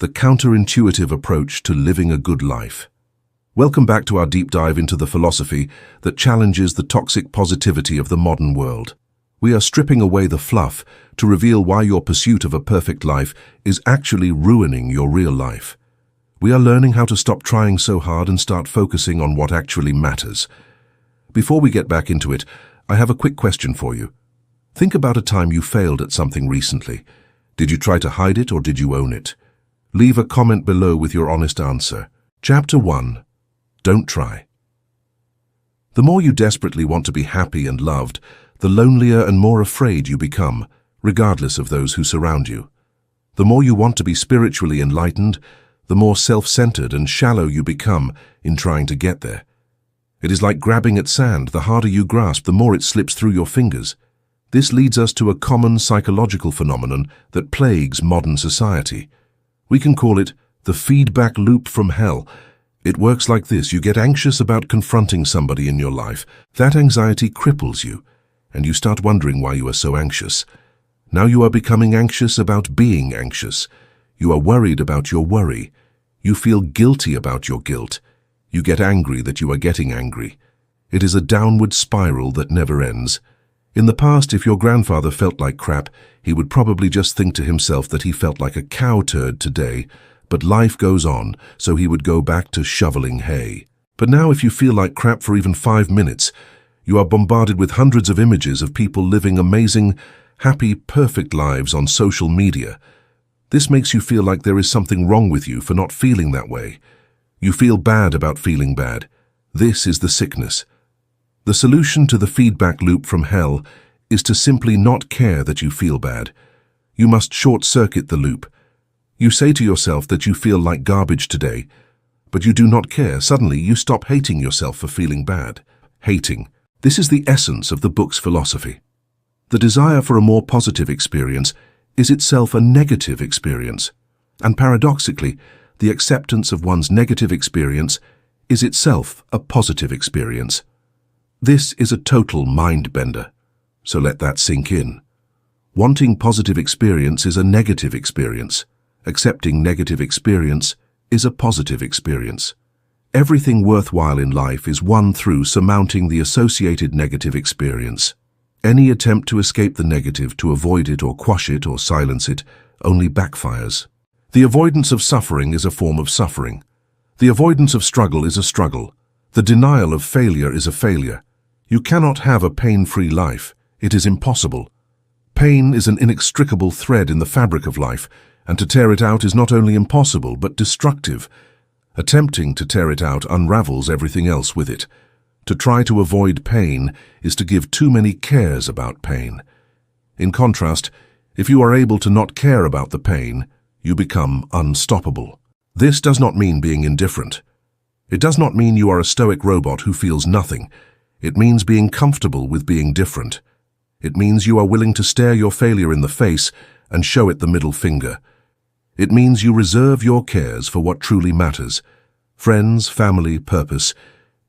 the counterintuitive approach to living a good life. Welcome back to our deep dive into the philosophy that challenges the toxic positivity of the modern world. We are stripping away the fluff to reveal why your pursuit of a perfect life is actually ruining your real life. We are learning how to stop trying so hard and start focusing on what actually matters. Before we get back into it, I have a quick question for you. Think about a time you failed at something recently. Did you try to hide it or did you own it? Leave a comment below with your honest answer. Chapter 1. Don't try. The more you desperately want to be happy and loved, the lonelier and more afraid you become, regardless of those who surround you. The more you want to be spiritually enlightened, the more self-centered and shallow you become in trying to get there. It is like grabbing at sand. The harder you grasp, the more it slips through your fingers. This leads us to a common psychological phenomenon that plagues modern society. We can call it the feedback loop from hell. It works like this. You get anxious about confronting somebody in your life. That anxiety cripples you, and you start wondering why you are so anxious. Now you are becoming anxious about being anxious. You are worried about your worry. You feel guilty about your guilt. You get angry that you are getting angry. It is a downward spiral that never ends. In the past, if your grandfather felt like crap, he would probably just think to himself that he felt like a cow turd today. But life goes on, so he would go back to shoveling hay. But now if you feel like crap for even 5 minutes, you are bombarded with hundreds of images of people living amazing, happy, perfect lives on social media. This makes you feel like there is something wrong with you for not feeling that way. You feel bad about feeling bad. This is the sickness. The solution to the feedback loop from hell is to simply not care that you feel bad. You must short-circuit the loop. You say to yourself that you feel like garbage today, but you do not care. Suddenly, you stop hating yourself for feeling bad. Hating. This is the essence of the book's philosophy. The desire for a more positive experience is itself a negative experience, and paradoxically, the acceptance of one's negative experience is itself a positive experience. This is a total mind-bender, so let that sink in. Wanting positive experience is a negative experience. Accepting negative experience is a positive experience. Everything worthwhile in life is won through surmounting the associated negative experience. Any attempt to escape the negative, to avoid it or quash it or silence it, only backfires. The avoidance of suffering is a form of suffering. The avoidance of struggle is a struggle. The denial of failure is a failure. You cannot have a pain-free life. It is impossible. Pain is an inextricable thread in the fabric of life, and to tear it out is not only impossible, but destructive. Attempting to tear it out unravels everything else with it. To try to avoid pain is to give too many cares about pain. In contrast, if you are able to not care about the pain, you become unstoppable. This does not mean being indifferent. It does not mean you are a stoic robot who feels nothing. It means being comfortable with being different. It means you are willing to stare your failure in the face and show it the middle finger. It means you reserve your cares for what truly matters. Friends, family, purpose.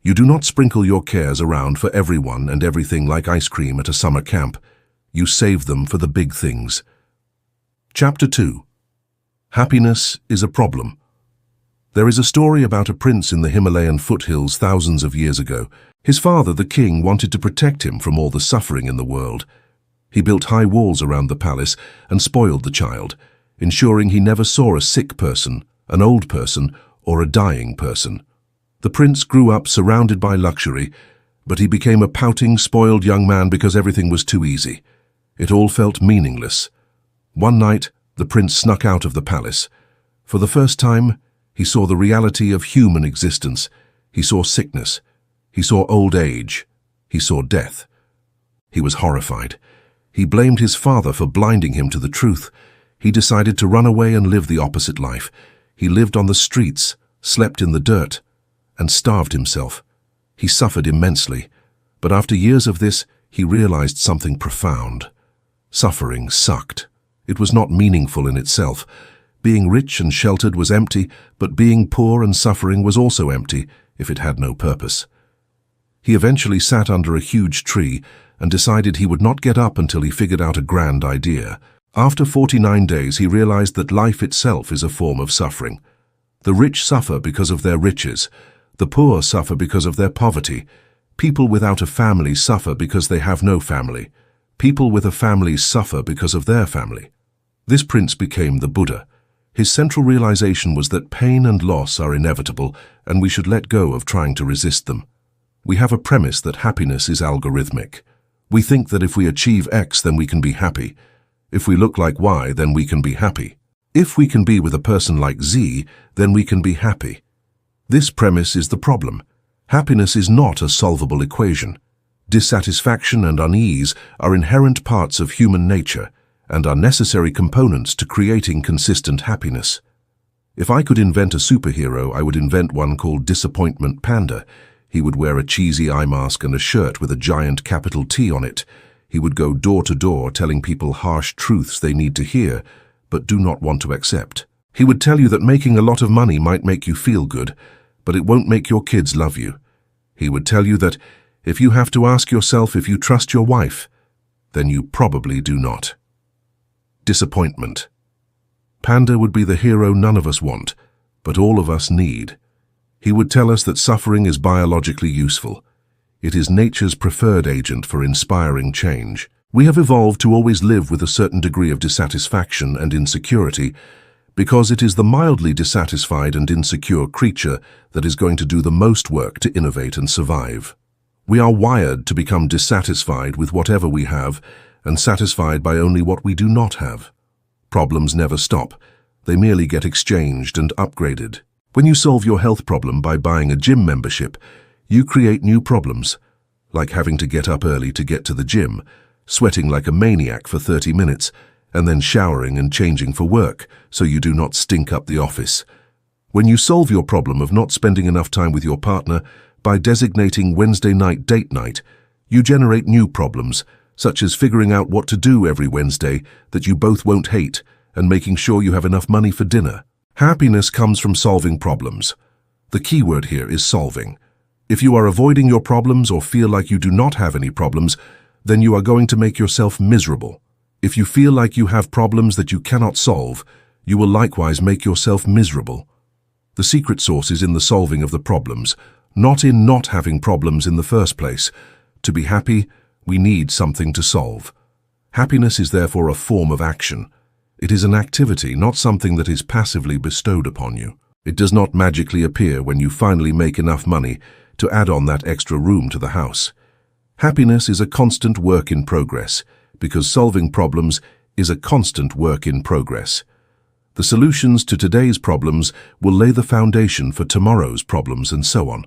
You do not sprinkle your cares around for everyone and everything like ice cream at a summer camp. You save them for the big things. Chapter 2. Happiness is a problem. There is a story about a prince in the Himalayan foothills thousands of years ago. His father, the king, wanted to protect him from all the suffering in the world. He built high walls around the palace and spoiled the child, ensuring he never saw a sick person, an old person, or a dying person. The prince grew up surrounded by luxury, but he became a pouting, spoiled young man because everything was too easy. It all felt meaningless. One night, the prince snuck out of the palace. For the first time, he saw the reality of human existence. He saw sickness. He saw old age. He saw death. He was horrified. He blamed his father for blinding him to the truth. He decided to run away and live the opposite life. He lived on the streets, slept in the dirt, and starved himself. He suffered immensely, but after years of this, he realized something profound. Suffering sucked. It was not meaningful in itself. Being rich and sheltered was empty, but being poor and suffering was also empty if it had no purpose. He eventually sat under a huge tree and decided he would not get up until he figured out a grand idea. After 49 days, he realized that life itself is a form of suffering. The rich suffer because of their riches. The poor suffer because of their poverty. People without a family suffer because they have no family. People with a family suffer because of their family. This prince became the Buddha. His central realization was that pain and loss are inevitable, and we should let go of trying to resist them. We have a premise that happiness is algorithmic. We think that if we achieve X, then we can be happy. If we look like Y, then we can be happy. If we can be with a person like Z, then we can be happy. This premise is the problem. Happiness is not a solvable equation. Dissatisfaction and unease are inherent parts of human nature and are necessary components to creating consistent happiness. If I could invent a superhero, I would invent one called Disappointment Panda. He would wear a cheesy eye mask and a shirt with a giant capital T on it. He would go door to door telling people harsh truths they need to hear, but do not want to accept. He would tell you that making a lot of money might make you feel good, but it won't make your kids love you. He would tell you that if you have to ask yourself if you trust your wife, then you probably do not. Disappointment. Panda would be the hero none of us want, but all of us need. He would tell us that suffering is biologically useful. It is nature's preferred agent for inspiring change. We have evolved to always live with a certain degree of dissatisfaction and insecurity because it is the mildly dissatisfied and insecure creature that is going to do the most work to innovate and survive. We are wired to become dissatisfied with whatever we have and satisfied by only what we do not have. Problems never stop. They merely get exchanged and upgraded. When you solve your health problem by buying a gym membership, you create new problems, like having to get up early to get to the gym, sweating like a maniac for 30 minutes, and then showering and changing for work so you do not stink up the office. When you solve your problem of not spending enough time with your partner by designating Wednesday night date night, you generate new problems, such as figuring out what to do every Wednesday that you both won't hate and making sure you have enough money for dinner. Happiness comes from solving problems. The key word here is solving. If you are avoiding your problems or feel like you do not have any problems, then you are going to make yourself miserable. If you feel like you have problems that you cannot solve, you will likewise make yourself miserable. The secret source is in the solving of the problems, not in not having problems in the first place. To be happy, we need something to solve. Happiness is therefore a form of action. It is an activity, not something that is passively bestowed upon you. It does not magically appear when you finally make enough money to add on that extra room to the house. Happiness is a constant work in progress, because solving problems is a constant work in progress. The solutions to today's problems will lay the foundation for tomorrow's problems and so on.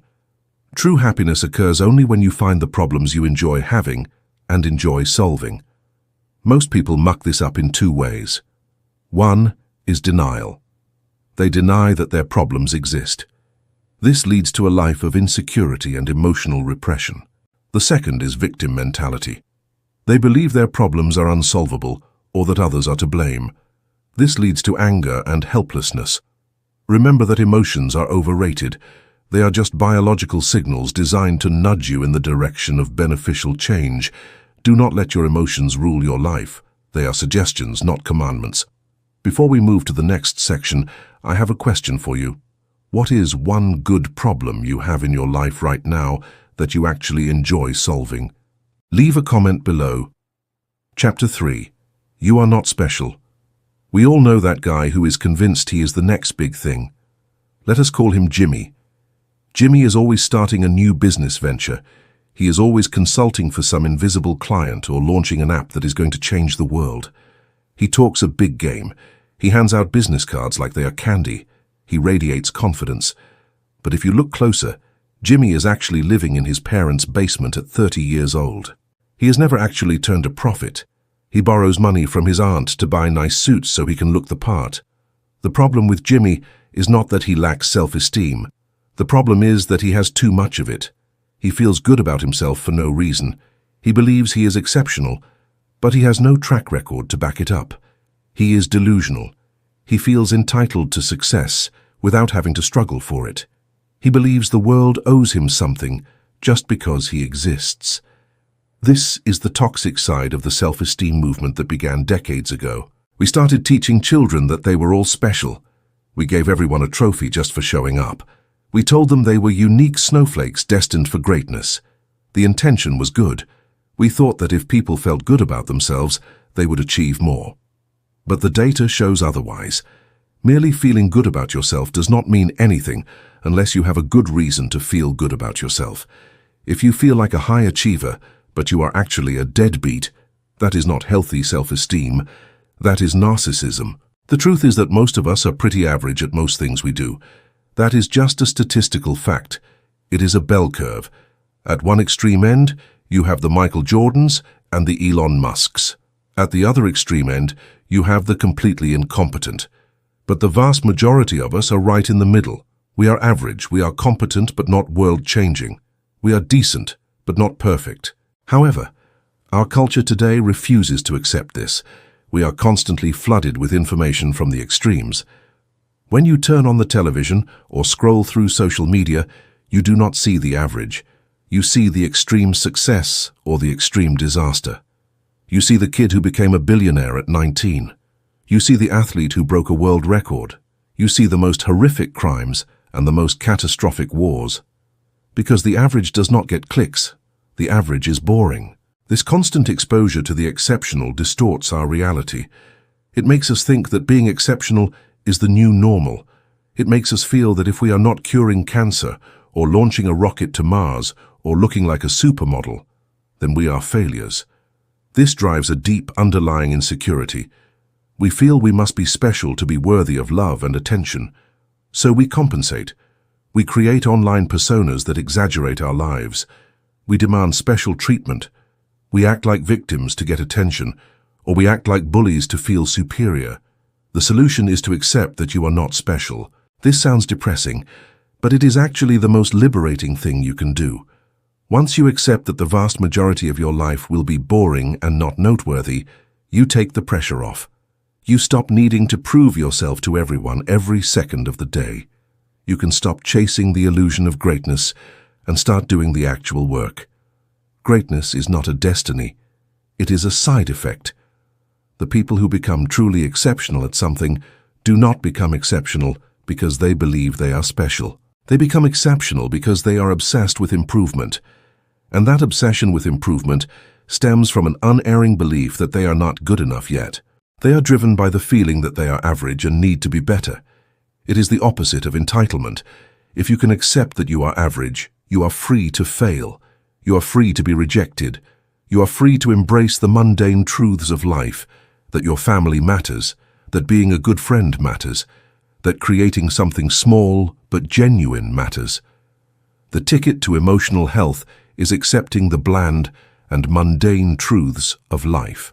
True happiness occurs only when you find the problems you enjoy having and enjoy solving. Most people muck this up in two ways. One is denial. They deny that their problems exist. This leads to a life of insecurity and emotional repression. The second is victim mentality. They believe their problems are unsolvable or that others are to blame. This leads to anger and helplessness. Remember that emotions are overrated. They are just biological signals designed to nudge you in the direction of beneficial change. Do not let your emotions rule your life. They are suggestions, not commandments. Before we move to the next section, I have a question for you. What is one good problem you have in your life right now that you actually enjoy solving? Leave a comment below. Chapter 3. You are not special. We all know that guy who is convinced he is the next big thing. Let us call him Jimmy. Jimmy is always starting a new business venture. He is always consulting for some invisible client or launching an app that is going to change the world. He talks a big game. He hands out business cards like they are candy. He radiates confidence. But if you look closer, Jimmy is actually living in his parents' basement at 30 years old. He has never actually turned a profit. He borrows money from his aunt to buy nice suits so he can look the part. The problem with Jimmy is not that he lacks self-esteem. The problem is that he has too much of it. He feels good about himself for no reason. He believes he is exceptional, but he has no track record to back it up. He is delusional. He feels entitled to success without having to struggle for it. He believes the world owes him something just because he exists. This is the toxic side of the self-esteem movement that began decades ago. We started teaching children that they were all special. We gave everyone a trophy just for showing up. We told them they were unique snowflakes destined for greatness. The intention was good. We thought that if people felt good about themselves, they would achieve more. But the data shows otherwise. Merely feeling good about yourself does not mean anything unless you have a good reason to feel good about yourself. If you feel like a high achiever, but you are actually a deadbeat, that is not healthy self-esteem. That is narcissism. The truth is that most of us are pretty average at most things we do. That is just a statistical fact. It is a bell curve. At one extreme end, you have the Michael Jordans and the Elon Musks. At the other extreme end, you have the completely incompetent. But the vast majority of us are right in the middle. We are average, we are competent but not world-changing. We are decent but not perfect. However, our culture today refuses to accept this. We are constantly flooded with information from the extremes. When you turn on the television or scroll through social media, you do not see the average. You see the extreme success or the extreme disaster. You see the kid who became a billionaire at 19. You see the athlete who broke a world record. You see the most horrific crimes and the most catastrophic wars. Because the average does not get clicks. The average is boring. This constant exposure to the exceptional distorts our reality. It makes us think that being exceptional is the new normal. It makes us feel that if we are not curing cancer or launching a rocket to Mars or looking like a supermodel, then we are failures. This drives a deep underlying insecurity. We feel we must be special to be worthy of love and attention. So we compensate. We create online personas that exaggerate our lives. We demand special treatment. We act like victims to get attention, or we act like bullies to feel superior. The solution is to accept that you are not special. This sounds depressing, but it is actually the most liberating thing you can do. Once you accept that the vast majority of your life will be boring and not noteworthy, you take the pressure off. You stop needing to prove yourself to everyone every second of the day. You can stop chasing the illusion of greatness and start doing the actual work. Greatness is not a destiny. It is a side effect. The people who become truly exceptional at something do not become exceptional because they believe they are special. They become exceptional because they are obsessed with improvement. And that obsession with improvement stems from an unerring belief that they are not good enough yet. They are driven by the feeling that they are average and need to be better. It is the opposite of entitlement. If you can accept that you are average, you are free to fail. You are free to be rejected. You are free to embrace the mundane truths of life, that your family matters, that being a good friend matters, that creating something small but genuine matters. The ticket to emotional health is accepting the bland and mundane truths of life.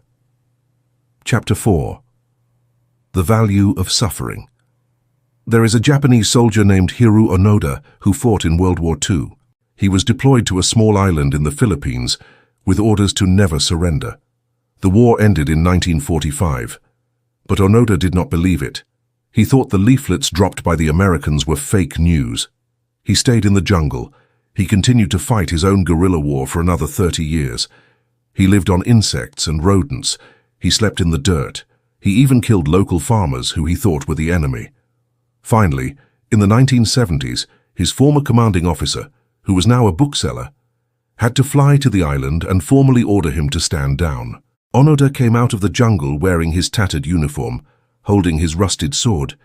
Chapter 4. The Value of Suffering. There is a Japanese soldier named Hiroo Onoda who fought in World War II. He was deployed to a small island in the Philippines with orders to never surrender. The war ended in 1945, but Onoda did not believe it. He thought the leaflets dropped by the Americans were fake news. He stayed in the jungle. He continued to fight his own guerrilla war for another 30 years. He lived on insects and rodents. He slept in the dirt. He even killed local farmers who he thought were the enemy. Finally, in the 1970s, his former commanding officer, who was now a bookseller, had to fly to the island and formally order him to stand down. Onoda came out of the jungle wearing his tattered uniform, holding his rusted sword.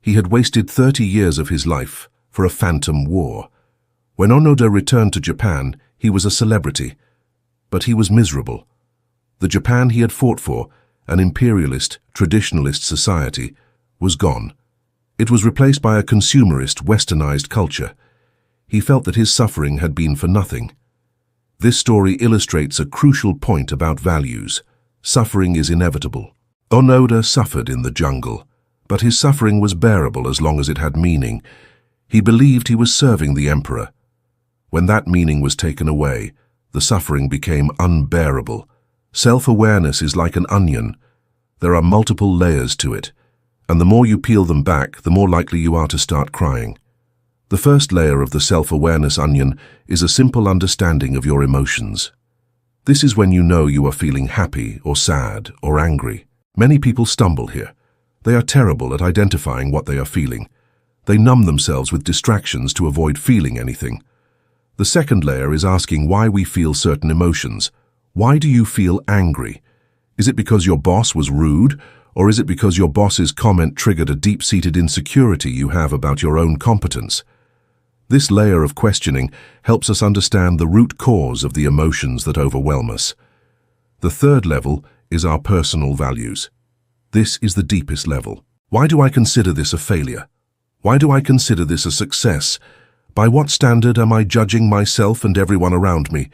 He had wasted 30 years of his life for a phantom war. When Onoda returned to Japan, he was a celebrity, but he was miserable. The Japan he had fought for, an imperialist, traditionalist society, was gone. It was replaced by a consumerist, westernized culture. He felt that his suffering had been for nothing. This story illustrates a crucial point about values. Suffering is inevitable. Onoda suffered in the jungle, but his suffering was bearable as long as it had meaning. He believed he was serving the emperor. When that meaning was taken away, the suffering became unbearable. Self-awareness is like an onion. There are multiple layers to it, and the more you peel them back, the more likely you are to start crying. The first layer of the self-awareness onion is a simple understanding of your emotions. This is when you know you are feeling happy or sad or angry. Many people stumble here. They are terrible at identifying what they are feeling. They numb themselves with distractions to avoid feeling anything. The second layer is asking why we feel certain emotions. Why do you feel angry? Is it because your boss was rude, or is it because your boss's comment triggered a deep-seated insecurity you have about your own competence? This layer of questioning helps us understand the root cause of the emotions that overwhelm us. The third level is our personal values. This is the deepest level. Why do I consider this a failure? Why do I consider this a success? By what standard am I judging myself and everyone around me?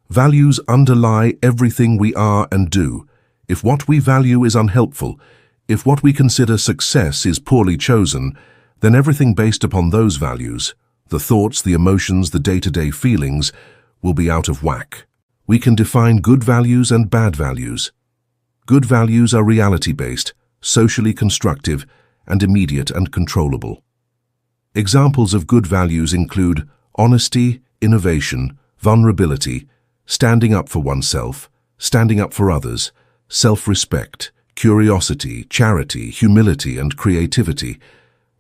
Values underlie everything we are and do. If what we value is unhelpful, if what we consider success is poorly chosen, then everything based upon those values, the thoughts, the emotions, the day-to-day feelings, will be out of whack. We can define good values and bad values. Good values are reality-based, socially constructive, and immediate and controllable. Examples of good values include honesty, innovation, vulnerability, standing up for oneself, standing up for others, self-respect, curiosity, charity, humility, and creativity.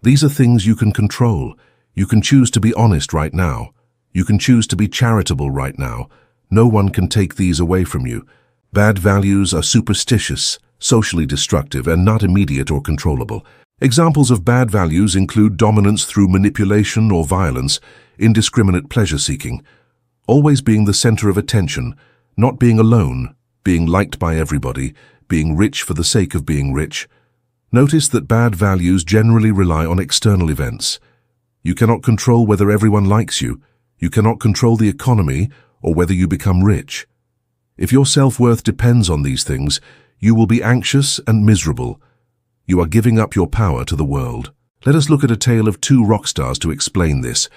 These are things you can control. You can choose to be honest right now. You can choose to be charitable right now. No one can take these away from you. Bad values are superstitious, socially destructive, and not immediate or controllable. Examples of bad values include dominance through manipulation or violence, indiscriminate pleasure-seeking, always being the center of attention, not being alone, being liked by everybody, being rich for the sake of being rich. Notice that bad values generally rely on external events. You cannot control whether everyone likes you. You cannot control the economy or whether you become rich. If your self-worth depends on these things, you will be anxious and miserable. You are giving up your power to the world. Let us look at a tale of two rock stars to explain this.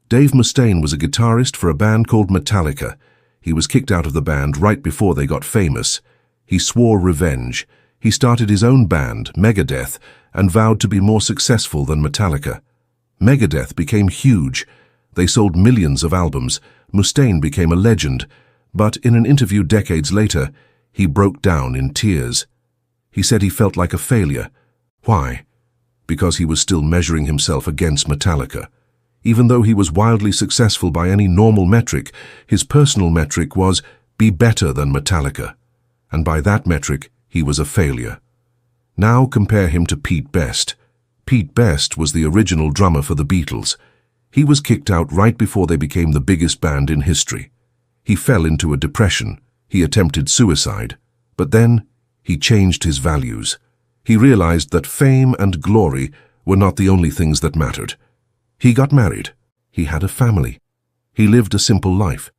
Dave Mustaine was a guitarist for a band called Metallica. He was kicked out of the band right before they got famous. He swore revenge. He started his own band, Megadeth, and vowed to be more successful than Metallica. Megadeth became huge. They sold millions of albums. Mustaine became a legend. But in an interview decades later, he broke down in tears. He said he felt like a failure. Why? Because he was still measuring himself against Metallica. Even though he was wildly successful by any normal metric, his personal metric was be better than Metallica. And by that metric, he was a failure. Now compare him to Pete Best. Pete Best was the original drummer for the Beatles. He was kicked out right before they became the biggest band in history. He fell into a depression. He attempted suicide. But then, he changed his values. He realized that fame and glory were not the only things that mattered. He got married. He had a family. He lived a simple life.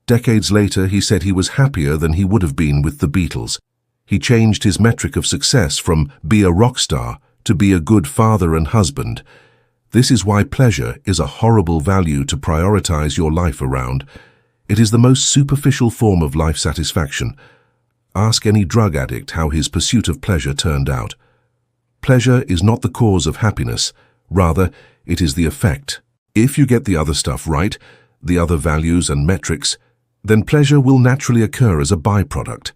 Decades later, he said he was happier than he would have been with the Beatles. He changed his metric of success from be a rock star to be a good father and husband. This is why pleasure is a horrible value to prioritize your life around. It is the most superficial form of life satisfaction. Ask any drug addict how his pursuit of pleasure turned out. Pleasure is not the cause of happiness. Rather, it is the effect. If you get the other stuff right, the other values and metrics, then pleasure will naturally occur as a byproduct.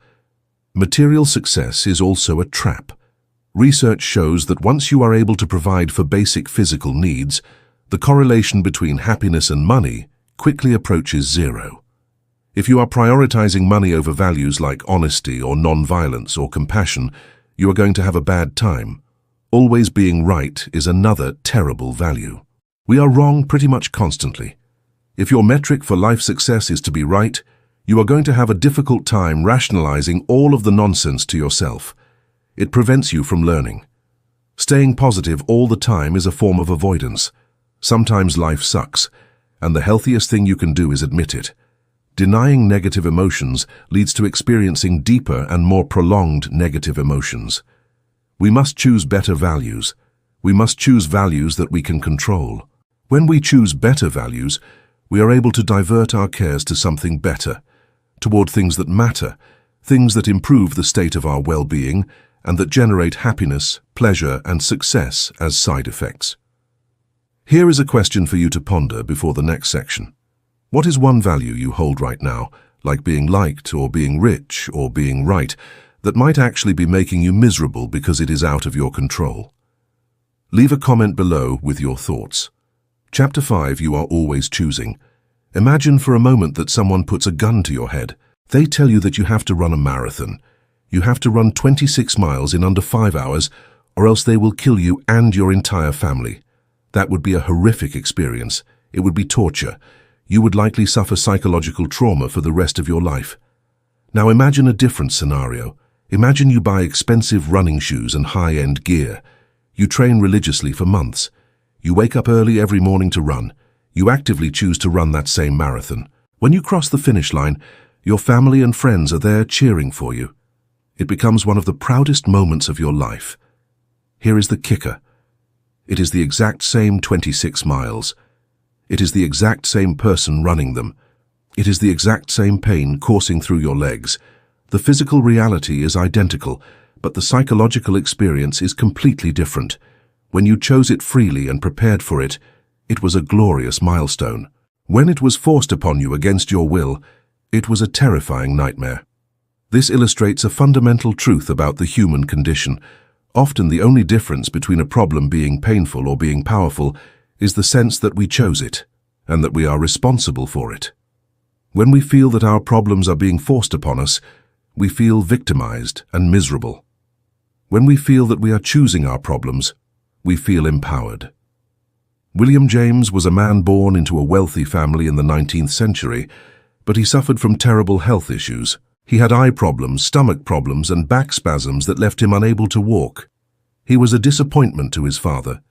Material success is also a trap. Research shows that once you are able to provide for basic physical needs, the correlation between happiness and money quickly approaches zero. If you are prioritizing money over values like honesty or non-violence or compassion, you are going to have a bad time. Always being right is another terrible value. We are wrong pretty much constantly. If your metric for life success is to be right, you are going to have a difficult time rationalizing all of the nonsense to yourself. It prevents you from learning. Staying positive all the time is a form of avoidance. Sometimes life sucks, and the healthiest thing you can do is admit it. Denying negative emotions leads to experiencing deeper and more prolonged negative emotions. We must choose better values. We must choose values that we can control. When we choose better values, we are able to divert our cares to something better, toward things that matter, things that improve the state of our well-being, and that generate happiness, pleasure, and success as side effects. Here is a question for you to ponder before the next section. What is one value you hold right now, like being liked or being rich or being right, that might actually be making you miserable because it is out of your control. Leave a comment below with your thoughts. Chapter 5, You Are Always Choosing. Imagine for a moment that someone puts a gun to your head. They tell you that you have to run a marathon. You have to run 26 miles in under 5 hours, or else they will kill you and your entire family. That would be a horrific experience. It would be torture. You would likely suffer psychological trauma for the rest of your life. Now imagine a different scenario. Imagine you buy expensive running shoes and high-end gear. You train religiously for months. You wake up early every morning to run. You actively choose to run that same marathon. When you cross the finish line, your family and friends are there cheering for you. It becomes one of the proudest moments of your life. Here is the kicker. It is the exact same 26 miles. It is the exact same person running them. It is the exact same pain coursing through your legs. The physical reality is identical, but the psychological experience is completely different. When you chose it freely and prepared for it, it was a glorious milestone. When it was forced upon you against your will, it was a terrifying nightmare. This illustrates a fundamental truth about the human condition. Often the only difference between a problem being painful or being powerful is the sense that we chose it, and that we are responsible for it. When we feel that our problems are being forced upon us, we feel victimized and miserable. When we feel that we are choosing our problems, we feel empowered. William James was a man born into a wealthy family in the 19th century, but he suffered from terrible health issues. He had eye problems, stomach problems, and back spasms that left him unable to walk. He was a disappointment to his father.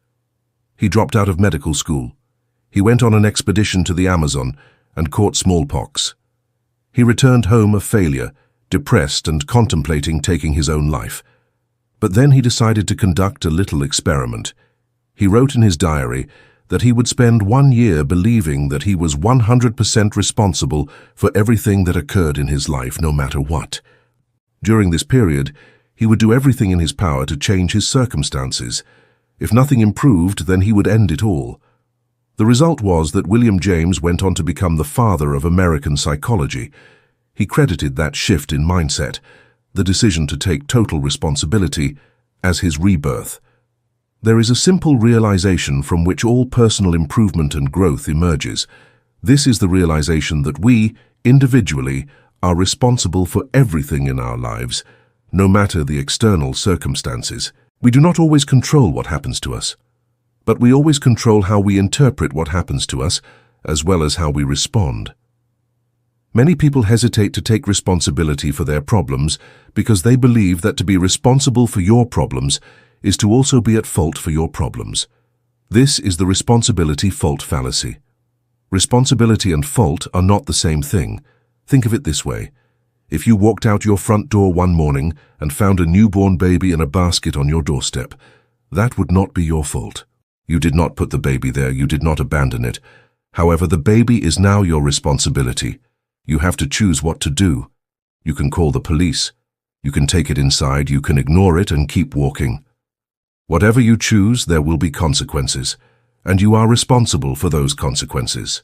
He dropped out of medical school. He went on an expedition to the Amazon and caught smallpox. He returned home a failure, depressed and contemplating taking his own life. But then he decided to conduct a little experiment. He wrote in his diary that he would spend 1 year believing that he was 100% responsible for everything that occurred in his life, no matter what. During this period, he would do everything in his power to change his circumstances. If nothing improved, then he would end it all. The result was that William James went on to become the father of American psychology. He credited that shift in mindset, the decision to take total responsibility, as his rebirth. There is a simple realization from which all personal improvement and growth emerges. This is the realization that we, individually, are responsible for everything in our lives, no matter the external circumstances. We do not always control what happens to us, but we always control how we interpret what happens to us, as well as how we respond. Many people hesitate to take responsibility for their problems because they believe that to be responsible for your problems is to also be at fault for your problems. This is the responsibility fault fallacy. Responsibility and fault are not the same thing. Think of it this way. If you walked out your front door one morning and found a newborn baby in a basket on your doorstep, that would not be your fault. You did not put the baby there, you did not abandon it. However, the baby is now your responsibility. You have to choose what to do. You can call the police. You can take it inside, you can ignore it and keep walking. Whatever you choose, there will be consequences, and you are responsible for those consequences.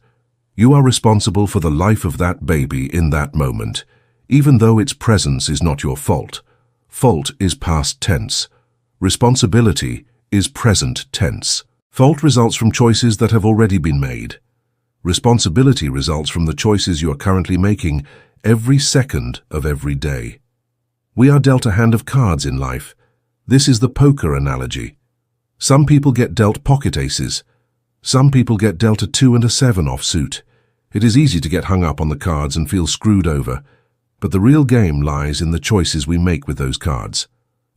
You are responsible for the life of that baby in that moment, even though its presence is not your fault. Fault is past tense. Responsibility is present tense. Fault results from choices that have already been made. Responsibility results from the choices you are currently making every second of every day. We are dealt a hand of cards in life. This is the poker analogy. Some people get dealt pocket aces. Some people get dealt a 2 and a 7 offsuit. It is easy to get hung up on the cards and feel screwed over, but the real game lies in the choices we make with those cards.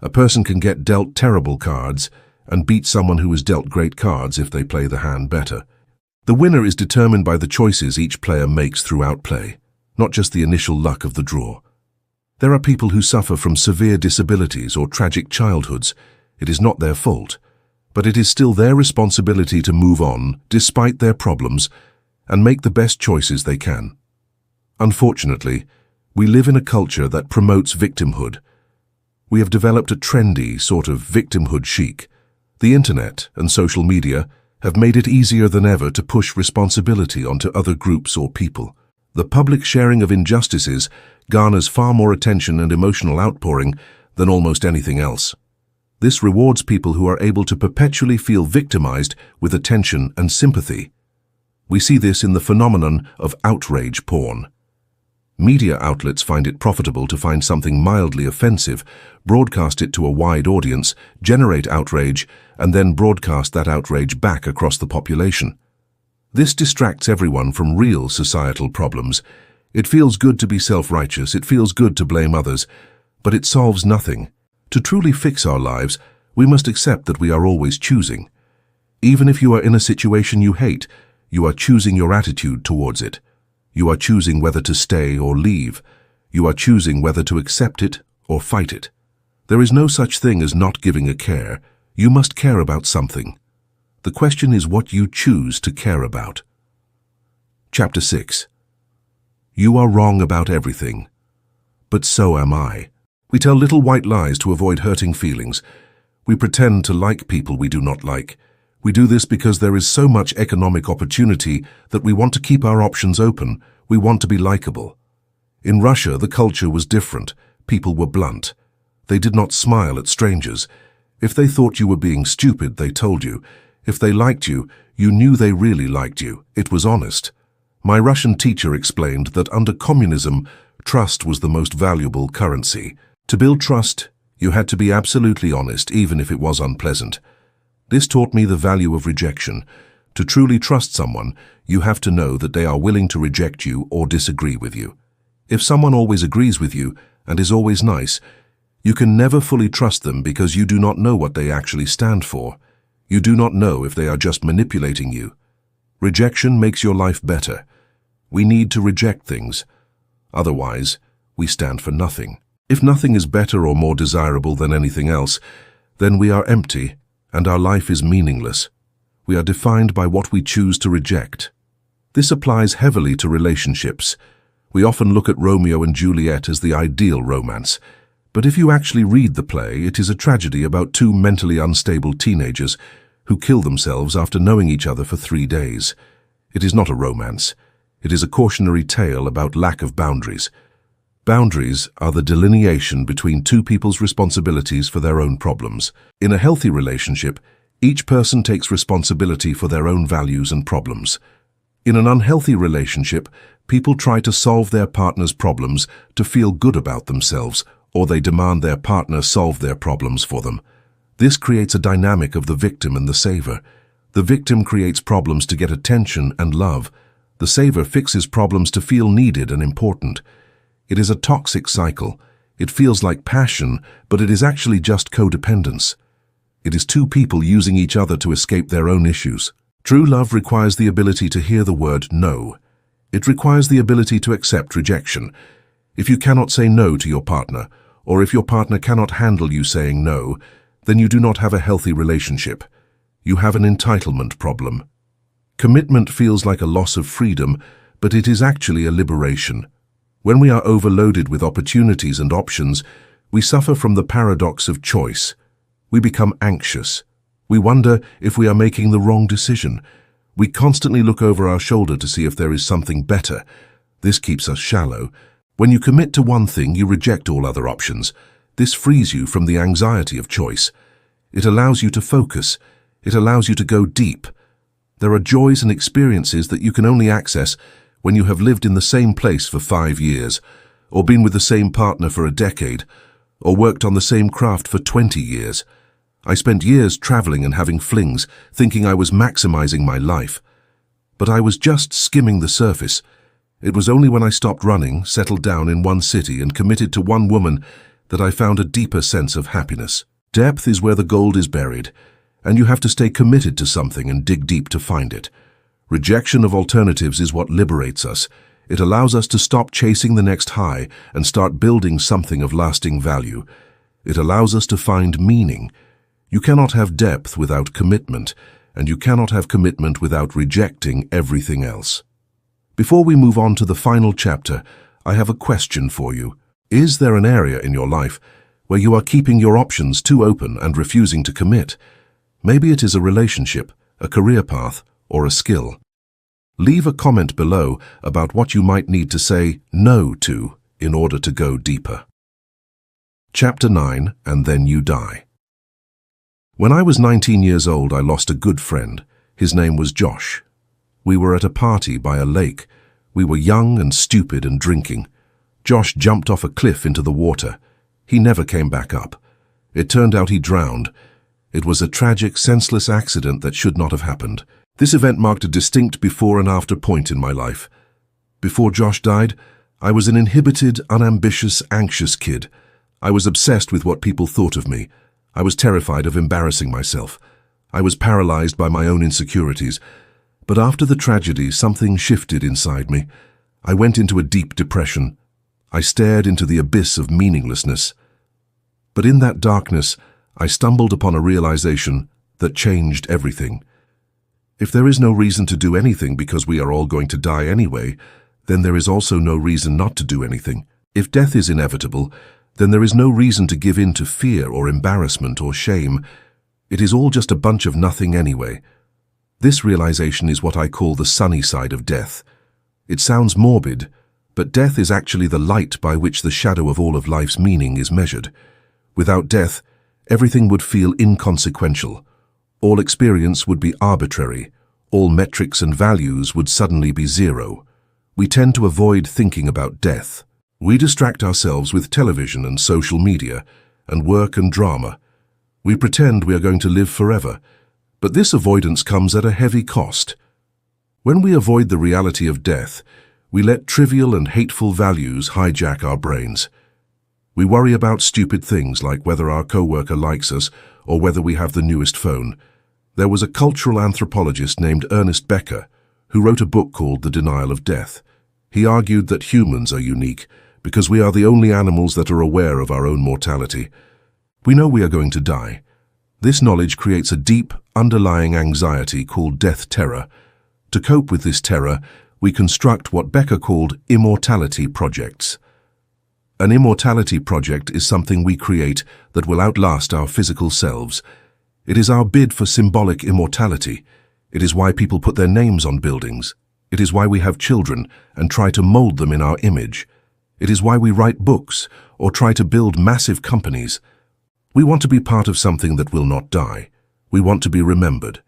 A person can get dealt terrible cards and beat someone who is dealt great cards if they play the hand better. The winner is determined by the choices each player makes throughout play, not just the initial luck of the draw. There are people who suffer from severe disabilities or tragic childhoods. It is not their fault, but it is still their responsibility to move on, despite their problems, and make the best choices they can. Unfortunately, we live in a culture that promotes victimhood. We have developed a trendy sort of victimhood chic. The internet and social media have made it easier than ever to push responsibility onto other groups or people. The public sharing of injustices garners far more attention and emotional outpouring than almost anything else. This rewards people who are able to perpetually feel victimized with attention and sympathy. We see this in the phenomenon of outrage porn. Media outlets find it profitable to find something mildly offensive, broadcast it to a wide audience, generate outrage, and then broadcast that outrage back across the population. This distracts everyone from real societal problems. It feels good to be self-righteous, it feels good to blame others, but it solves nothing. To truly fix our lives, we must accept that we are always choosing. Even if you are in a situation you hate, you are choosing your attitude towards it. You are choosing whether to stay or leave. You are choosing whether to accept it or fight it. There is no such thing as not giving a care. You must care about something. The question is what you choose to care about. Chapter 6. You are wrong about everything, but so am I. We tell little white lies to avoid hurting feelings. We pretend to like people we do not like. We do this because there is so much economic opportunity that we want to keep our options open. We want to be likable. In Russia, the culture was different. People were blunt. They did not smile at strangers. If they thought you were being stupid, they told you. If they liked you, you knew they really liked you. It was honest. My Russian teacher explained that under communism, trust was the most valuable currency. To build trust, you had to be absolutely honest, even if it was unpleasant. This taught me the value of rejection. To truly trust someone, you have to know that they are willing to reject you or disagree with you. If someone always agrees with you and is always nice, you can never fully trust them because you do not know what they actually stand for. You do not know if they are just manipulating you. Rejection makes your life better. We need to reject things. Otherwise, we stand for nothing. If nothing is better or more desirable than anything else, then we are empty and our life is meaningless. We are defined by what we choose to reject. This applies heavily to relationships. We often look at Romeo and Juliet as the ideal romance. But if you actually read the play, it is a tragedy about two mentally unstable teenagers who kill themselves after knowing each other for 3 days. It is not a romance. It is a cautionary tale about lack of boundaries. Boundaries are the delineation between two people's responsibilities for their own problems. In a healthy relationship, each person takes responsibility for their own values and problems. In an unhealthy relationship, people try to solve their partner's problems to feel good about themselves, or they demand their partner solve their problems for them. This creates a dynamic of the victim and the saver. The victim creates problems to get attention and love. The saver fixes problems to feel needed and important. It is a toxic cycle. It feels like passion, but it is actually just codependence. It is two people using each other to escape their own issues. True love requires the ability to hear the word no. It requires the ability to accept rejection. If you cannot say no to your partner, or if your partner cannot handle you saying no, then you do not have a healthy relationship. You have an entitlement problem. Commitment feels like a loss of freedom, but it is actually a liberation. When we are overloaded with opportunities and options, we suffer from the paradox of choice. We become anxious. We wonder if we are making the wrong decision. We constantly look over our shoulder to see if there is something better. This keeps us shallow. When you commit to one thing, you reject all other options. This frees you from the anxiety of choice. It allows you to focus. It allows you to go deep. There are joys and experiences that you can only access when you have lived in the same place for 5 years, or been with the same partner for a decade, or worked on the same craft for 20 years. I spent years traveling and having flings, thinking I was maximizing my life. But I was just skimming the surface. It was only when I stopped running, settled down in one city, and committed to one woman that I found a deeper sense of happiness. Depth is where the gold is buried, and you have to stay committed to something and dig deep to find it. Rejection of alternatives is what liberates us. It allows us to stop chasing the next high and start building something of lasting value. It allows us to find meaning. You cannot have depth without commitment, and you cannot have commitment without rejecting everything else. Before we move on to the final chapter, I have a question for you. Is there an area in your life where you are keeping your options too open and refusing to commit? Maybe it is a relationship, a career path, or a skill. Leave a comment below about what you might need to say no to in order to go deeper. Chapter 9, and then you die. When I was 19 years old, I lost a good friend. His name was Josh. We were at a party by a lake. We were young and stupid and drinking. Josh jumped off a cliff into the water. He never came back up. It turned out he drowned. It was a tragic, senseless accident that should not have happened. This event marked a distinct before and after point in my life. Before Josh died, I was an inhibited, unambitious, anxious kid. I was obsessed with what people thought of me. I was terrified of embarrassing myself. I was paralyzed by my own insecurities. But after the tragedy, something shifted inside me. I went into a deep depression. I stared into the abyss of meaninglessness. But in that darkness, I stumbled upon a realization that changed everything. If there is no reason to do anything because we are all going to die anyway, then there is also no reason not to do anything. If death is inevitable, then there is no reason to give in to fear or embarrassment or shame. It is all just a bunch of nothing anyway. This realization is what I call the sunny side of death. It sounds morbid, but death is actually the light by which the shadow of all of life's meaning is measured. Without death, everything would feel inconsequential. All experience would be arbitrary. All metrics and values would suddenly be zero. We tend to avoid thinking about death. We distract ourselves with television and social media, and work and drama. We pretend we are going to live forever, but this avoidance comes at a heavy cost. When we avoid the reality of death, we let trivial and hateful values hijack our brains. We worry about stupid things like whether our coworker likes us or whether we have the newest phone. There was a cultural anthropologist named Ernest Becker who wrote a book called The Denial of Death. He argued that humans are unique because we are the only animals that are aware of our own mortality. We know we are going to die. This knowledge creates a deep, underlying anxiety called death terror. To cope with this terror, we construct what Becker called immortality projects. An immortality project is something we create that will outlast our physical selves. It is our bid for symbolic immortality. It is why people put their names on buildings. It is why we have children and try to mold them in our image. It is why we write books or try to build massive companies. We want to be part of something that will not die. We want to be remembered.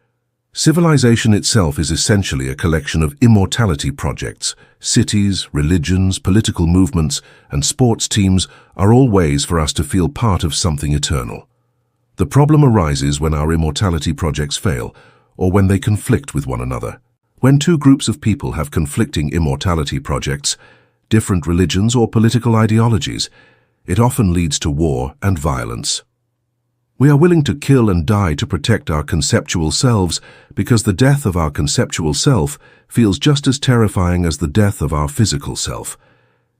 Civilization itself is essentially a collection of immortality projects. Cities, religions, political movements, and sports teams are all ways for us to feel part of something eternal. The problem arises when our immortality projects fail, or when they conflict with one another. When two groups of people have conflicting immortality projects, different religions or political ideologies, it often leads to war and violence. We are willing to kill and die to protect our conceptual selves because the death of our conceptual self feels just as terrifying as the death of our physical self.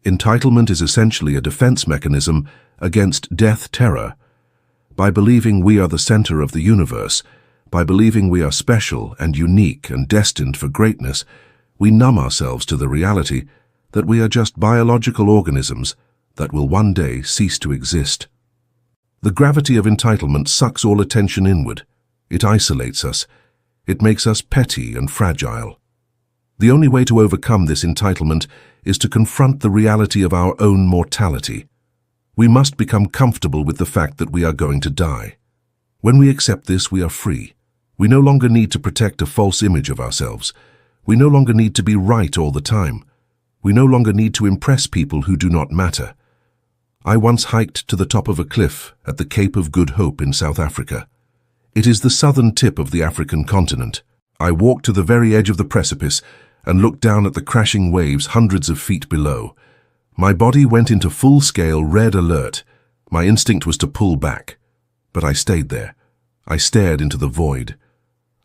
Entitlement is essentially a defense mechanism against death terror. By believing we are the center of the universe, by believing we are special and unique and destined for greatness, we numb ourselves to the reality that we are just biological organisms that will one day cease to exist. The gravity of entitlement sucks all attention inward. It isolates us. It makes us petty and fragile. The only way to overcome this entitlement is to confront the reality of our own mortality. We must become comfortable with the fact that we are going to die. When we accept this, we are free. We no longer need to protect a false image of ourselves. We no longer need to be right all the time. We no longer need to impress people who do not matter. I once hiked to the top of a cliff at the Cape of Good Hope in South Africa. It is the southern tip of the African continent. I walked to the very edge of the precipice and looked down at the crashing waves hundreds of feet below. My body went into full-scale red alert. My instinct was to pull back. But I stayed there. I stared into the void.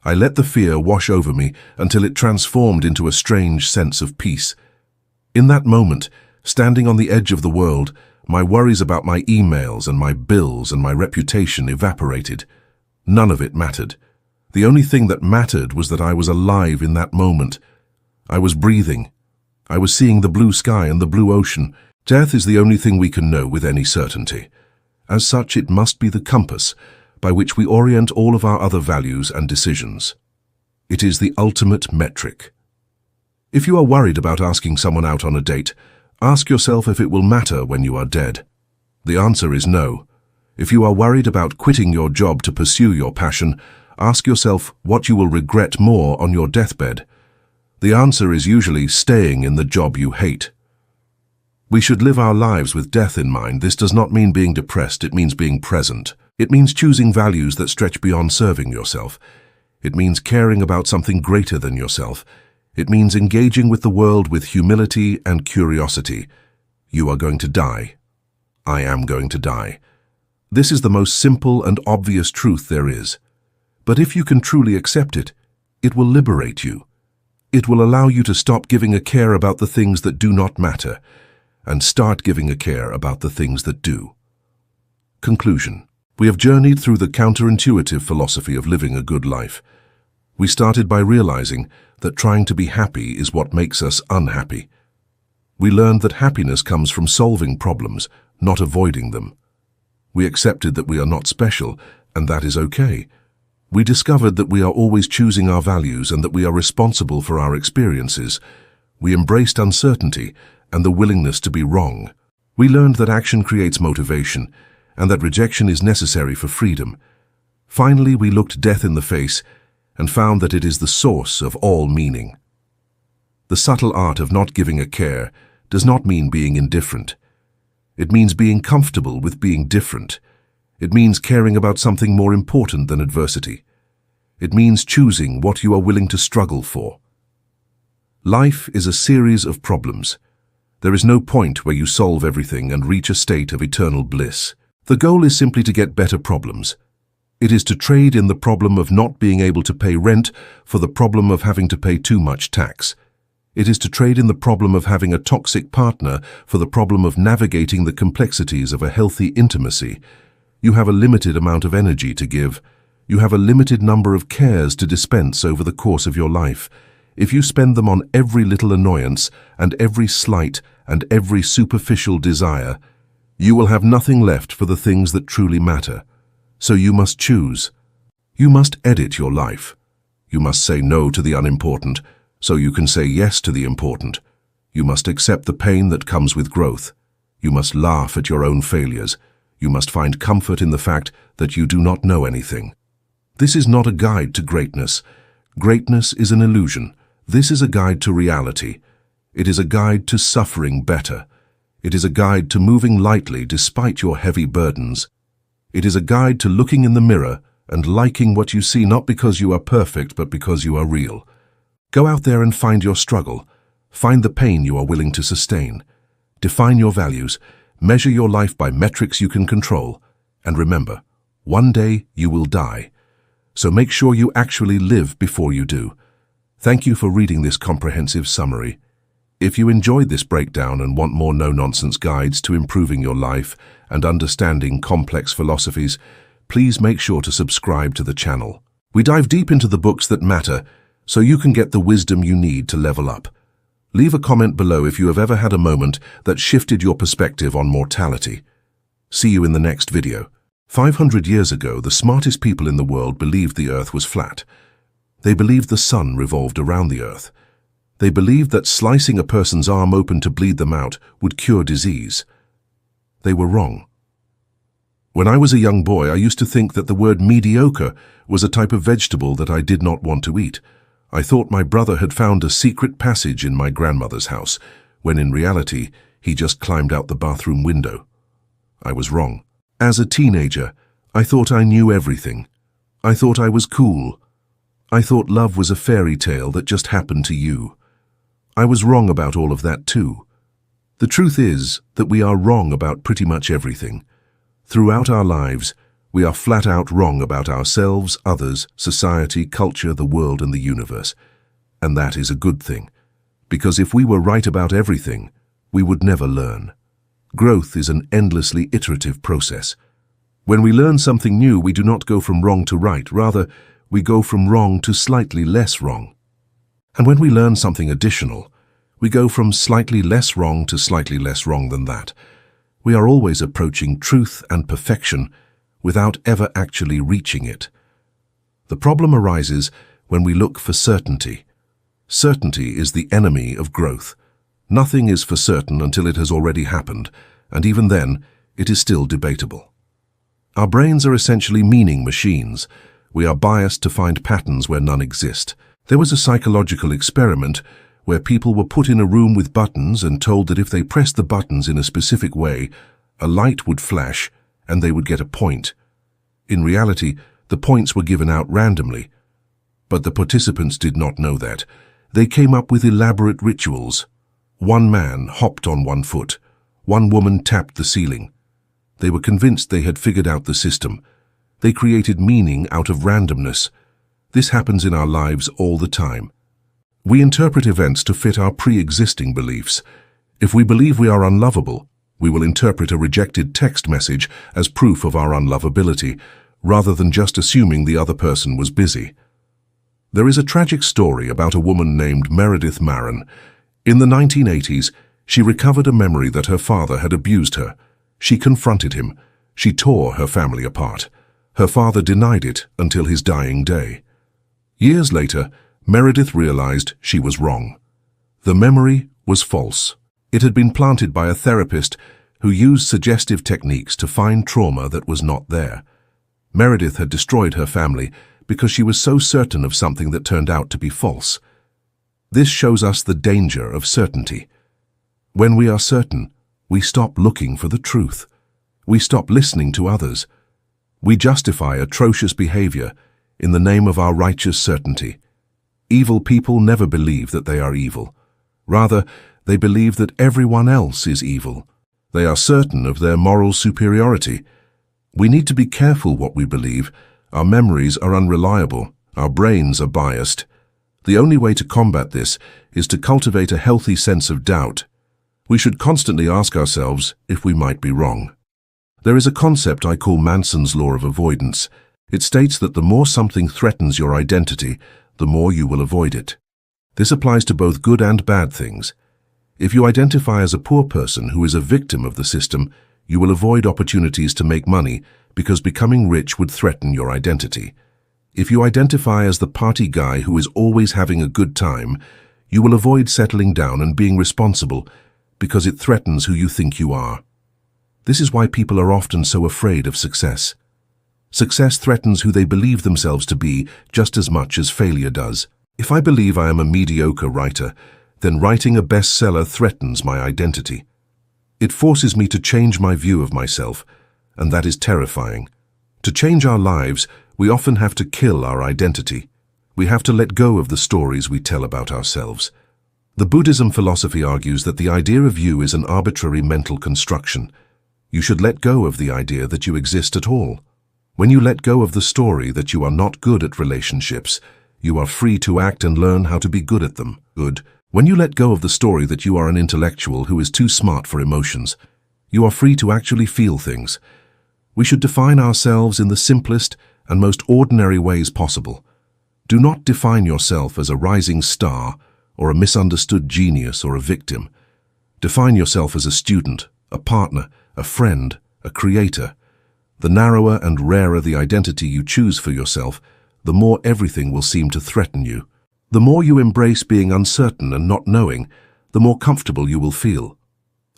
I let the fear wash over me until it transformed into a strange sense of peace. In that moment, standing on the edge of the world, my worries about my emails and my bills and my reputation evaporated. None of it mattered. The only thing that mattered was that I was alive in that moment. I was breathing. I was seeing the blue sky and the blue ocean. Death is the only thing we can know with any certainty. As such, it must be the compass by which we orient all of our other values and decisions. It is the ultimate metric. If you are worried about asking someone out on a date, Ask yourself if it will matter when you are dead. The answer is no. If you are worried about quitting your job to pursue your passion, ask yourself what you will regret more on your deathbed. The answer is usually staying in the job you hate. We should live our lives with death in mind. This does not mean being depressed, it means being present. It means choosing values that stretch beyond serving yourself. It means caring about something greater than yourself. It means engaging with the world with humility and curiosity. You are going to die. I am going to die. This is the most simple and obvious truth there is. But if you can truly accept it, it will liberate you. It will allow you to stop giving a care about the things that do not matter and start giving a care about the things that do. Conclusion. We have journeyed through the counterintuitive philosophy of living a good life. We started by realizing that trying to be happy is what makes us unhappy. We learned that happiness comes from solving problems, not avoiding them. We accepted that we are not special, and that is okay. We discovered that we are always choosing our values and that we are responsible for our experiences. We embraced uncertainty and the willingness to be wrong. We learned that action creates motivation and that rejection is necessary for freedom. Finally, we looked death in the face and found that it is the source of all meaning. The subtle art of not giving a care does not mean being indifferent. It means being comfortable with being different. It means caring about something more important than adversity. It means choosing what you are willing to struggle for. Life is a series of problems. There is no point where you solve everything and reach a state of eternal bliss. The goal is simply to get better problems. It is to trade in the problem of not being able to pay rent for the problem of having to pay too much tax. It is to trade in the problem of having a toxic partner for the problem of navigating the complexities of a healthy intimacy. You have a limited amount of energy to give. You have a limited number of cares to dispense over the course of your life. If you spend them on every little annoyance and every slight and every superficial desire, you will have nothing left for the things that truly matter. So you must choose. You must edit your life. You must say no to the unimportant, so you can say yes to the important. You must accept the pain that comes with growth. You must laugh at your own failures. You must find comfort in the fact that you do not know anything. This is not a guide to greatness. Greatness is an illusion. This is a guide to reality. It is a guide to suffering better. It is a guide to moving lightly despite your heavy burdens. It is a guide to looking in the mirror and liking what you see, not because you are perfect, but because you are real. Go out there and find your struggle. Find the pain you are willing to sustain. Define your values. Measure your life by metrics you can control. And remember, one day you will die. So make sure you actually live before you do. Thank you for reading this comprehensive summary. If you enjoyed this breakdown and want more no-nonsense guides to improving your life and understanding complex philosophies, please make sure to subscribe to the channel. We dive deep into the books that matter, so you can get the wisdom you need to level up. Leave a comment below if you have ever had a moment that shifted your perspective on mortality. See you in the next video. 500 years ago, the smartest people in the world believed the earth was flat. They believed the sun revolved around the earth. They believed that slicing a person's arm open to bleed them out would cure disease. They were wrong. When I was a young boy, I used to think that the word mediocre was a type of vegetable that I did not want to eat. I thought my brother had found a secret passage in my grandmother's house, when in reality, he just climbed out the bathroom window. I was wrong. As a teenager, I thought I knew everything. I thought I was cool. I thought love was a fairy tale that just happened to you. I was wrong about all of that too. The truth is that we are wrong about pretty much everything. Throughout our lives, we are flat out wrong about ourselves, others, society, culture, the world, and the universe. And that is a good thing, because if we were right about everything, we would never learn. Growth is an endlessly iterative process. When we learn something new, we do not go from wrong to right, rather, we go from wrong to slightly less wrong. And when we learn something additional, we go from slightly less wrong to slightly less wrong than that. We are always approaching truth and perfection without ever actually reaching it. The problem arises when we look for certainty. Certainty is the enemy of growth. Nothing is for certain until it has already happened, and even then, it is still debatable. Our brains are essentially meaning machines. We are biased to find patterns where none exist. There was a psychological experiment where people were put in a room with buttons and told that if they pressed the buttons in a specific way, a light would flash and they would get a point. In reality, the points were given out randomly. But the participants did not know that. They came up with elaborate rituals. One man hopped on one foot. One woman tapped the ceiling. They were convinced they had figured out the system. They created meaning out of randomness. This happens in our lives all the time. We interpret events to fit our pre-existing beliefs. If we believe we are unlovable, we will interpret a rejected text message as proof of our unlovability, rather than just assuming the other person was busy. There is a tragic story about a woman named Meredith Marin. In the 1980s, she recovered a memory that her father had abused her. She confronted him. She tore her family apart. Her father denied it until his dying day. Years later, Meredith realized she was wrong. The memory was false. It had been planted by a therapist who used suggestive techniques to find trauma that was not there. Meredith had destroyed her family because she was so certain of something that turned out to be false. This shows us the danger of certainty. When we are certain, we stop looking for the truth. We stop listening to others. We justify atrocious behavior in the name of our righteous certainty. Evil people never believe that they are evil. Rather, they believe that everyone else is evil. They are certain of their moral superiority. We need to be careful what we believe. Our memories are unreliable. Our brains are biased. The only way to combat this is to cultivate a healthy sense of doubt. We should constantly ask ourselves if we might be wrong. There is a concept I call Manson's law of avoidance. It states that the more something threatens your identity, the more you will avoid it. This applies to both good and bad things. If you identify as a poor person who is a victim of the system, you will avoid opportunities to make money because becoming rich would threaten your identity. If you identify as the party guy who is always having a good time, you will avoid settling down and being responsible because it threatens who you think you are. This is why people are often so afraid of success. Success threatens who they believe themselves to be just as much as failure does. If I believe I am a mediocre writer, then writing a bestseller threatens my identity. It forces me to change my view of myself, and that is terrifying. To change our lives, we often have to kill our identity. We have to let go of the stories we tell about ourselves. The Buddhism philosophy argues that the idea of you is an arbitrary mental construction. You should let go of the idea that you exist at all. When you let go of the story that you are not good at relationships, you are free to act and learn how to be good at them. Good. When you let go of the story that you are an intellectual who is too smart for emotions, you are free to actually feel things. We should define ourselves in the simplest and most ordinary ways possible. Do not define yourself as a rising star or a misunderstood genius or a victim. Define yourself as a student, a partner, a friend, a creator. The narrower and rarer the identity you choose for yourself, the more everything will seem to threaten you. The more you embrace being uncertain and not knowing, the more comfortable you will feel.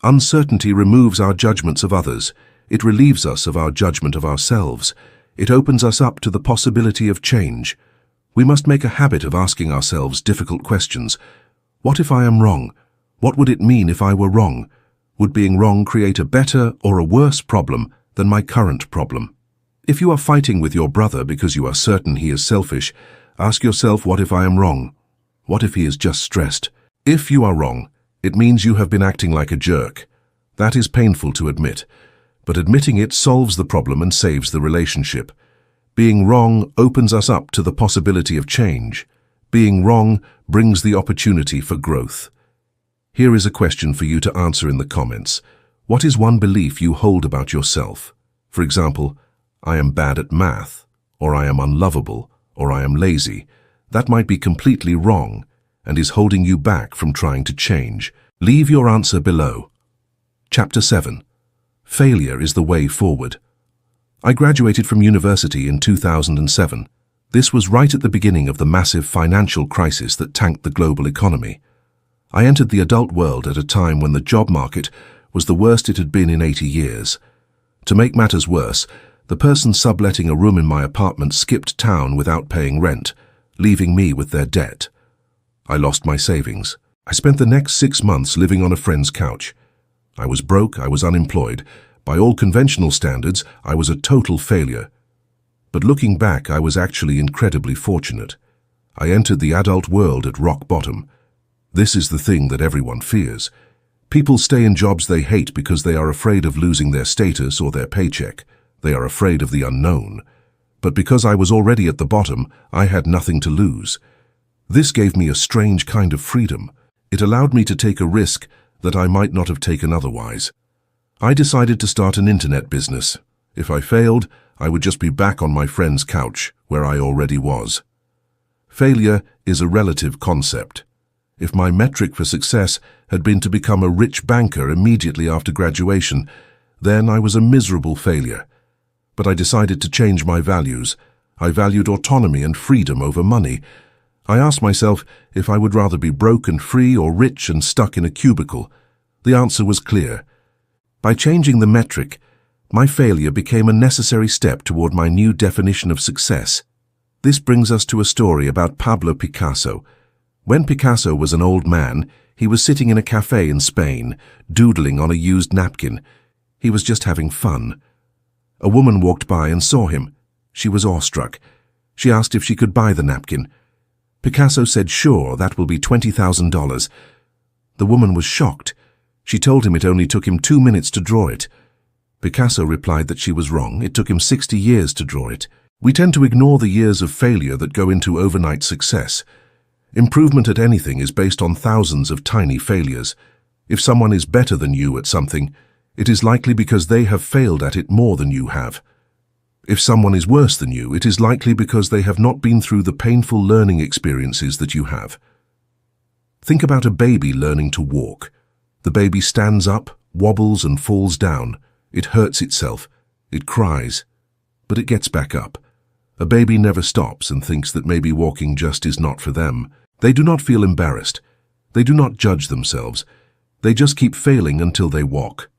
Uncertainty removes our judgments of others. It relieves us of our judgment of ourselves. It opens us up to the possibility of change. We must make a habit of asking ourselves difficult questions. What if I am wrong? What would it mean if I were wrong? Would being wrong create a better or a worse problem than my current problem? If you are fighting with your brother because you are certain he is selfish, ask yourself, what if I am wrong? What if he is just stressed? If you are wrong, it means you have been acting like a jerk. That is painful to admit, but admitting it solves the problem and saves the relationship. Being wrong opens us up to the possibility of change. Being wrong brings the opportunity for growth. Here is a question for you to answer in the comments. What is one belief you hold about yourself? For example, I am bad at math, or I am unlovable, or I am lazy. That might be completely wrong and is holding you back from trying to change. Leave your answer below. Chapter 7. Failure is the way forward. I graduated from university in 2007. This was right at the beginning of the massive financial crisis that tanked the global economy. I entered the adult world at a time when the job market was the worst it had been in 80 years. To make matters worse, the person subletting a room in my apartment skipped town without paying rent, leaving me with their debt. I lost my savings. I spent the next 6 months living on a friend's couch. I was broke, I was unemployed. By all conventional standards, I was a total failure. But looking back, I was actually incredibly fortunate. I entered the adult world at rock bottom. This is the thing that everyone fears. People stay in jobs they hate because they are afraid of losing their status or their paycheck. They are afraid of the unknown. But because I was already at the bottom, I had nothing to lose. This gave me a strange kind of freedom. It allowed me to take a risk that I might not have taken otherwise. I decided to start an internet business. If I failed, I would just be back on my friend's couch, where I already was. Failure is a relative concept. If my metric for success had been to become a rich banker immediately after graduation, then I was a miserable failure. But I decided to change my values. I valued autonomy and freedom over money. I asked myself if I would rather be broke and free or rich and stuck in a cubicle. The answer was clear. By changing the metric, my failure became a necessary step toward my new definition of success. This brings us to a story about Pablo Picasso. When Picasso was an old man, he was sitting in a cafe in Spain, doodling on a used napkin. He was just having fun. A woman walked by and saw him. She was awestruck. She asked if she could buy the napkin. Picasso said, "Sure, that will be $20,000. The woman was shocked. She told him it only took him 2 minutes to draw it. Picasso replied that she was wrong. It took him 60 years to draw it. We tend to ignore the years of failure that go into overnight success. Improvement at anything is based on thousands of tiny failures. If someone is better than you at something, it is likely because they have failed at it more than you have. If someone is worse than you, it is likely because they have not been through the painful learning experiences that you have. Think about a baby learning to walk. The baby stands up, wobbles and falls down. It hurts itself. It cries. But it gets back up. A baby never stops and thinks that maybe walking just is not for them. They do not feel embarrassed. They do not judge themselves. They just keep failing until they walk.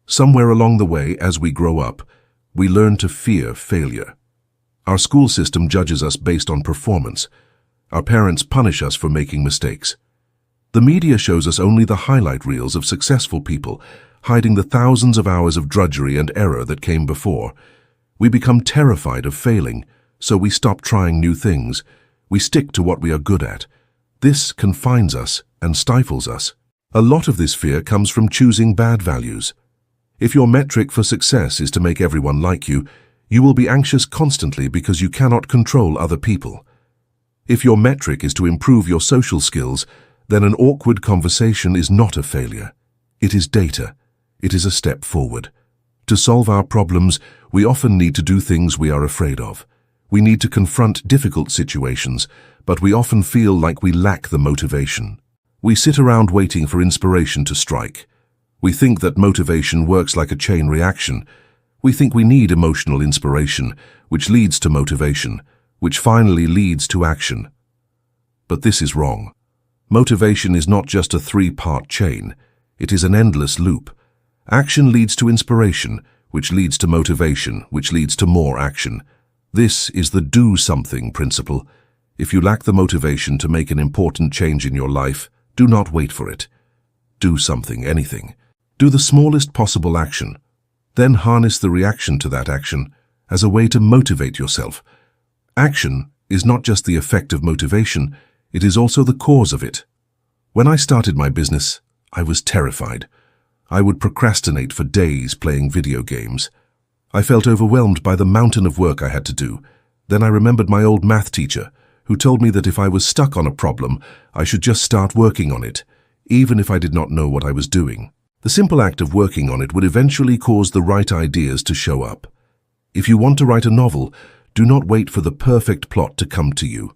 Somewhere along the way, as we grow up, we learn to fear failure. Our school system judges us based on performance. Our parents punish us for making mistakes. The media shows us only the highlight reels of successful people, hiding the thousands of hours of drudgery and error that came before. We become terrified of failing, so we stop trying new things. We stick to what we are good at. This confines us and stifles us. A lot of this fear comes from choosing bad values. If your metric for success is to make everyone like you, you will be anxious constantly because you cannot control other people. If your metric is to improve your social skills, then an awkward conversation is not a failure. It is data. It is a step forward. To solve our problems, we often need to do things we are afraid of. We need to confront difficult situations, but we often feel like we lack the motivation. We sit around waiting for inspiration to strike. We think that motivation works like a chain reaction. We think we need emotional inspiration, which leads to motivation, which finally leads to action. But this is wrong. Motivation is not just a three-part chain. It is an endless loop. Action leads to inspiration, which leads to motivation, which leads to more action. This is the do something principle. If you lack the motivation to make an important change in your life, do not wait for it. Do something, anything. Do the smallest possible action. Then harness the reaction to that action as a way to motivate yourself. Action is not just the effect of motivation, it is also the cause of it. When I started my business, I was terrified. I would procrastinate for days playing video games. I felt overwhelmed by the mountain of work I had to do. Then I remembered my old math teacher, who told me that if I was stuck on a problem, I should just start working on it, even if I did not know what I was doing. The simple act of working on it would eventually cause the right ideas to show up. If you want to write a novel, do not wait for the perfect plot to come to you.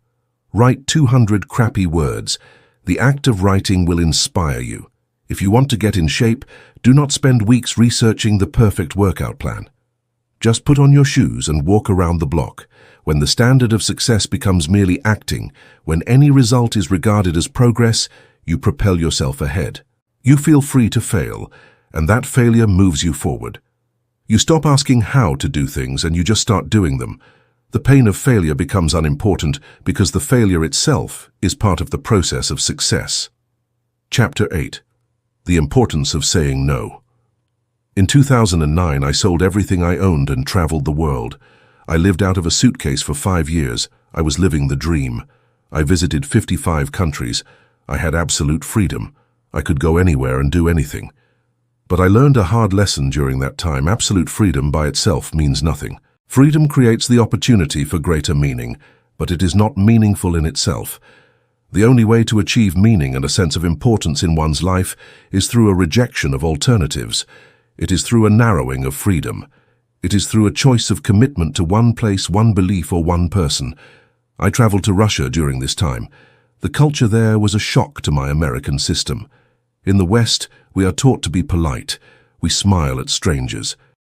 Write 200 crappy words. The act of writing will inspire you. If you want to get in shape, do not spend weeks researching the perfect workout plan. Just put on your shoes and walk around the block. When the standard of success becomes merely acting, when any result is regarded as progress, you propel yourself ahead. You feel free to fail, and that failure moves you forward. You stop asking how to do things and you just start doing them. The pain of failure becomes unimportant because the failure itself is part of the process of success. Chapter 8. The Importance of Saying No. In 2009, I sold everything I owned and traveled the world. I lived out of a suitcase for 5 years. I was living the dream. I visited 55 countries. I had absolute freedom. I could go anywhere and do anything. But I learned a hard lesson during that time. Absolute freedom by itself means nothing. Freedom creates the opportunity for greater meaning, but it is not meaningful in itself. The only way to achieve meaning and a sense of importance in one's life is through a rejection of alternatives. It is through a narrowing of freedom. It is through a choice of commitment to one place, one belief, or one person. I traveled to Russia during this time. The culture there was a shock to my American system. In the West, we are taught to be polite. We smile at strangers.